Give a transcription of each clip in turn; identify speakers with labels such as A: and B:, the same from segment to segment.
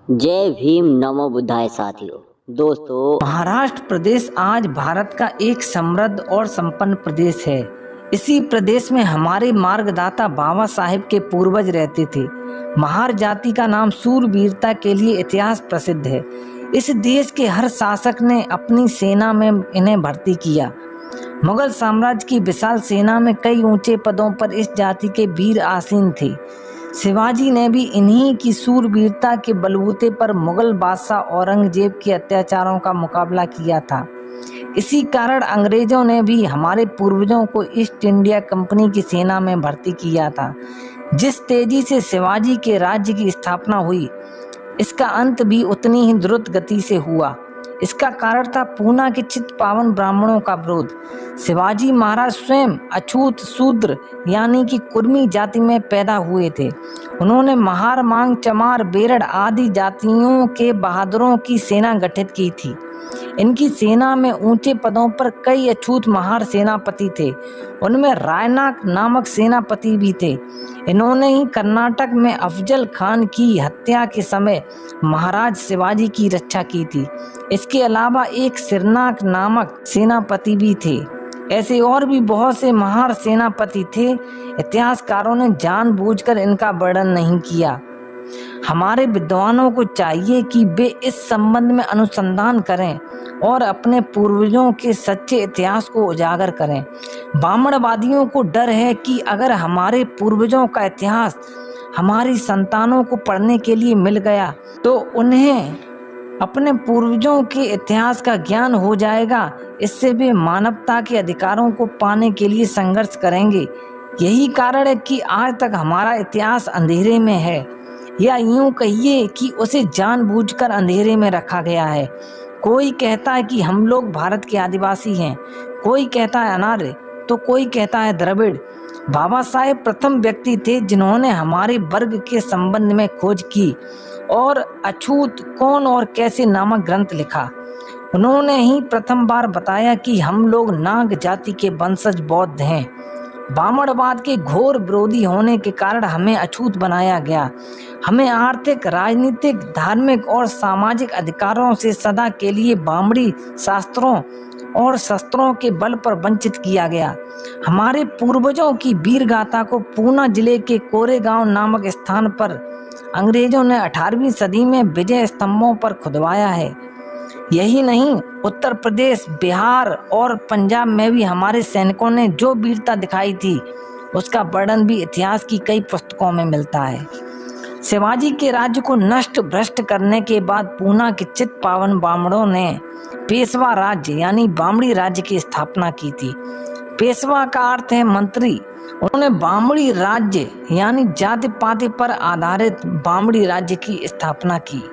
A: जय भीम नमो बुद्धाय साथियों। दोस्तों,
B: महाराष्ट्र प्रदेश आज भारत का एक समृद्ध और संपन्न प्रदेश है। इसी प्रदेश में हमारे मार्गदाता बाबा साहेब के पूर्वज रहते थे। महार जाति का नाम सूरवीरता के लिए इतिहास प्रसिद्ध है। इस देश के हर शासक ने अपनी सेना में इन्हें भर्ती किया। मुगल साम्राज्य की विशाल सेना में कई ऊंचे पदों पर इस जाति के वीर आसीन थे। शिवाजी ने भी इन्हीं की सूरवीरता के बलबूते पर मुगल बादशाह औरंगजेब के अत्याचारों का मुकाबला किया था। इसी कारण अंग्रेजों ने भी हमारे पूर्वजों को ईस्ट इंडिया कंपनी की सेना में भर्ती किया था। जिस तेजी से शिवाजी के राज्य की स्थापना हुई, इसका अंत भी उतनी ही द्रुत गति से हुआ। इसका कारण था पूना के चित्त पावन ब्राह्मणों का विरोध। शिवाजी महाराज स्वयं अछूत शूद्र यानी कि कुर्मी जाति में पैदा हुए थे। उन्होंने महार, मांग, चमार, बेरड़ आदि जातियों के बहादुरों की सेना गठित की थी। इनकी सेना में ऊंचे पदों पर कई अछूत महार सेनापति थे। उनमें रायनाक नामक सेनापति भी थे। इन्होंने ही कर्नाटक में अफजल खान की हत्या के समय महाराज शिवाजी की रक्षा की थी। इसके अलावा एक सिरनाक नामक सेनापति भी थे। ऐसे और भी बहुत से महार सेनापति थे। इतिहासकारों ने जानबूझकर इनका वर्णन नहीं किया। हमारे विद्वानों को चाहिए कि वे इस संबंध में अनुसंधान करें और अपने पूर्वजों के सच्चे इतिहास को उजागर करें। ब्राह्मणवादियों को डर है कि अगर हमारे पूर्वजों का इतिहास हमारी संतानों को पढ़ने के लिए मिल गया तो उन्हें अपने पूर्वजों के इतिहास का ज्ञान हो जाएगा। इससे वे मानवता के अधिकारों को पाने के लिए संघर्ष करेंगे। यही कारण है कि आज तक हमारा इतिहास अंधेरे में है, या यूं कहिए कि उसे जानबूझकर अंधेरे में रखा गया है। कोई कहता है कि हम लोग भारत के आदिवासी हैं, कोई कहता है अनार्य, तो कोई कहता है द्रविड़। बाबा साहेब प्रथम व्यक्ति थे जिन्होंने हमारे वर्ग के संबंध में खोज की और अछूत कौन और कैसे नामक ग्रंथ लिखा। उन्होंने ही प्रथम बार बताया कि हम लोग नाग जाति के वंशज बौद्ध हैं। ब्राह्मणवाद के घोर विरोधी होने के कारण हमें अछूत बनाया गया। हमें आर्थिक, राजनीतिक, धार्मिक और सामाजिक अधिकारों से सदा के लिए ब्राह्मणी शास्त्रों और शस्त्रों के बल पर वंचित किया गया। हमारे पूर्वजों की वीर गाथा को पूना जिले के कोरेगांव नामक स्थान पर अंग्रेजों ने 18वीं सदी में विजय स्तंभों पर खुदवाया है। यही नहीं, उत्तर प्रदेश, बिहार और पंजाब में भी हमारे सैनिकों ने जो वीरता दिखाई थी उसका वर्णन भी इतिहास की कई पुस्तकों में मिलता है। शिवाजी के राज्य को नष्ट भ्रष्ट करने के बाद पूना के चित्त पावन ब्राह्मणों ने पेशवा राज्य यानी ब्राह्मणी राज्य की स्थापना की थी। पेशवा का अर्थ है मंत्री। उन्होंने ब्राह्मणी राज्य यानी जाति पाति पर आधारित ब्राह्मणी राज्य की स्थापना की।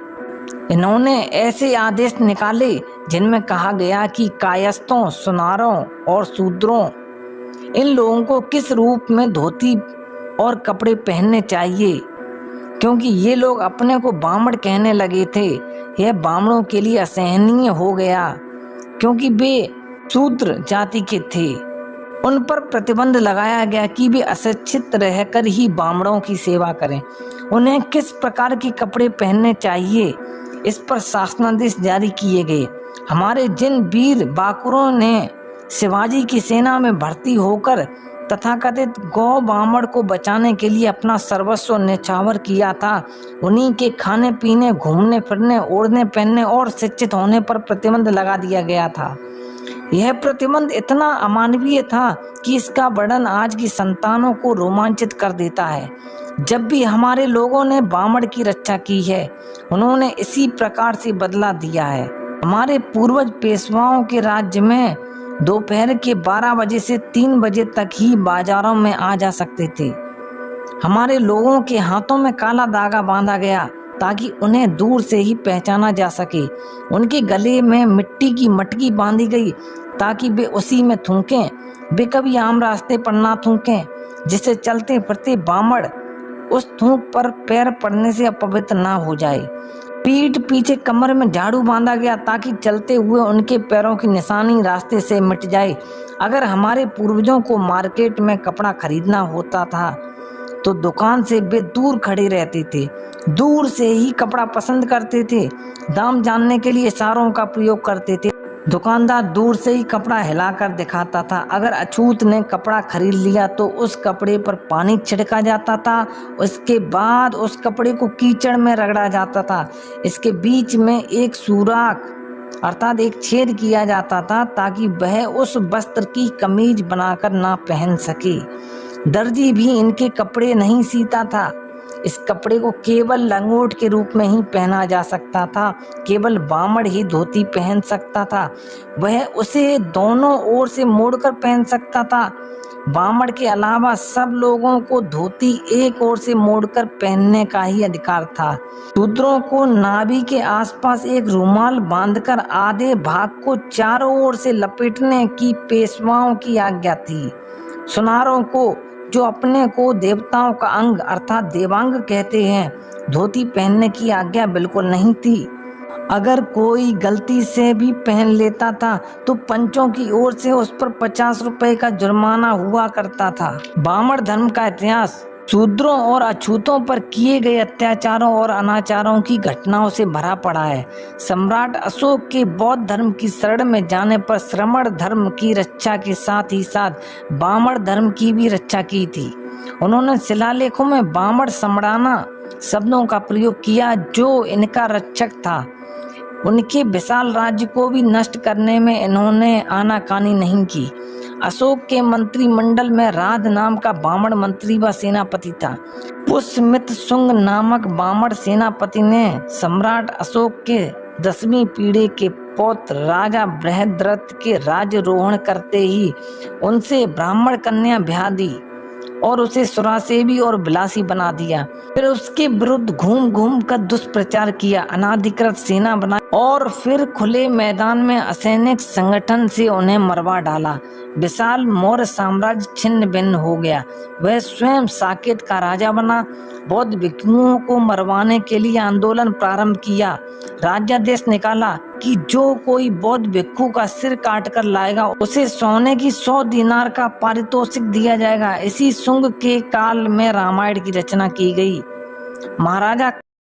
B: इन्होंने ऐसे आदेश निकाले जिनमें कहा गया कि कायस्थों, सुनारों और शूद्रों, इन लोगों को किस रूप में धोती और कपड़े पहनने चाहिए, क्योंकि ये लोग अपने को ब्राह्मण कहने लगे थे। यह ब्राह्मणों के लिए असहनीय हो गया क्योंकि वे शूद्र जाति के थे। उन पर प्रतिबंध लगाया गया कि वे अशिक्षित रहकर ही ब्राह्मणों की सेवा करें। उन्हें किस प्रकार के कपड़े पहनने चाहिए, इस पर शासनादेश जारी किए गए। हमारे जिन वीर बाकुरों ने शिवाजी की सेना में भर्ती होकर तथाकथित गौ ब्राह्मण को बचाने के लिए अपना सर्वस्व न्यौछावर किया था, उन्हीं के खाने पीने, घूमने फिरने, ओढ़ने पहनने और शिक्षित होने पर प्रतिबंध लगा दिया गया था। यह प्रतिबंध इतना अमानवीय था कि इसका वर्णन आज की संतानों को रोमांचित कर देता है। जब भी हमारे लोगों ने ब्राह्मण की रक्षा की है, उन्होंने इसी प्रकार से बदला दिया है। हमारे पूर्वज पेशवाओं के राज्य में दोपहर के 12 बजे से 3 बजे तक ही बाजारों में आ जा सकते थे। हमारे लोगों के हाथों में काला धागा बांधा गया ताकि उन्हें दूर से ही पहचाना जा सके। उनके गले में मिट्टी की मटकी बांधी गई ताकि वे उसी में थूकें। वे कभी आम रास्ते पर ना थूकें, जिससे चलते फिरते ब्राह्मण उस थूक पर पैर पड़ने से अपवित्र ना हो जाए। पीठ पीछे कमर में झाड़ू बांधा गया ताकि चलते हुए उनके पैरों की निशानी रास्ते से मिट जाए। अगर हमारे पूर्वजों को मार्केट में कपड़ा खरीदना होता था तो दुकान से वे दूर खड़े रहते थे, दूर से ही कपड़ा पसंद करते थे, दाम जानने के लिए इशारों का प्रयोग करते थे। दुकानदार दूर से ही कपड़ा हिलाकर दिखाता था। अगर अछूत ने कपड़ा खरीद लिया तो उस कपड़े पर पानी छिड़का जाता था। उसके बाद उस कपड़े को कीचड़ में रगड़ा जाता था। इसके बीच में एक सुराख अर्थात एक छेद किया जाता था ताकि वह उस वस्त्र की कमीज बनाकर ना पहन सके। दर्जी भी इनके कपड़े नहीं सीता था। इस कपड़े को केवल लंगोट के रूप में ही पहना जा सकता था। केवल बामड़ ही धोती पहन सकता था। वह उसे दोनों ओर से मोड़कर पहन सकता था। बामड़ के अलावा सब लोगों को धोती एक ओर से मोड़कर पहनने का ही अधिकार था। शूद्रों को नाभि के आसपास एक रुमाल बांधकर आधे भाग को चारों ओर से लपेटने की पेशवाओं की आज्ञा थी। सुनारों को, जो अपने को देवताओं का अंग अर्थात देवांग कहते हैं, धोती पहनने की आज्ञा बिल्कुल नहीं थी। अगर कोई गलती से भी पहन लेता था तो पंचों की ओर से उस पर 50 रुपए का जुर्माना हुआ करता था। बामण धर्म का इतिहास शूद्रों और अछूतों पर किए गए अत्याचारों और अनाचारों की घटनाओं से भरा पड़ा है। सम्राट अशोक के बौद्ध धर्म की शरण में जाने पर श्रमण धर्म की रक्षा के साथ ही साथ बामण धर्म की भी रक्षा की थी। उन्होंने शिलालेखों में बामण समड़ाना शब्दों का प्रयोग किया जो इनका रक्षक था। उनके विशाल राज्य को भी नष्ट करने में इन्होंने आनाकानी नहीं की। अशोक के मंत्रिमंडल में राध नाम का बामण मंत्री व सेनापति था। पुष्यमित्र शुंग नामक बामण सेनापति ने सम्राट अशोक के 10वीं पीढ़ी के पौत्र राजा बृहद्रथ के राज्यारोहण करते ही उनसे ब्राह्मण कन्या ब्याह दी और उसे सुरासेवी और विलासी बना दिया। फिर उसके विरुद्ध घूम घूम कर दुष्प्रचार किया, अनाधिकृत सेना बनाई और फिर खुले मैदान में असैनिक संगठन से उन्हें मरवा डाला। विशाल मौर्य साम्राज्य छिन्न भिन्न हो गया। वह स्वयं साकेत का राजा बना। बौद्ध भिक्षुओं को मरवाने के लिए आंदोलन प्रारंभ किया। राज्यादेश निकाला कि जो कोई बौद्ध भिक्षु का सिर काट कर लाएगा उसे सोने की 100 दीनार का पारितोषिक दिया जाएगा। इसी शुंग के काल में रामायण की रचना की गई। महाराजा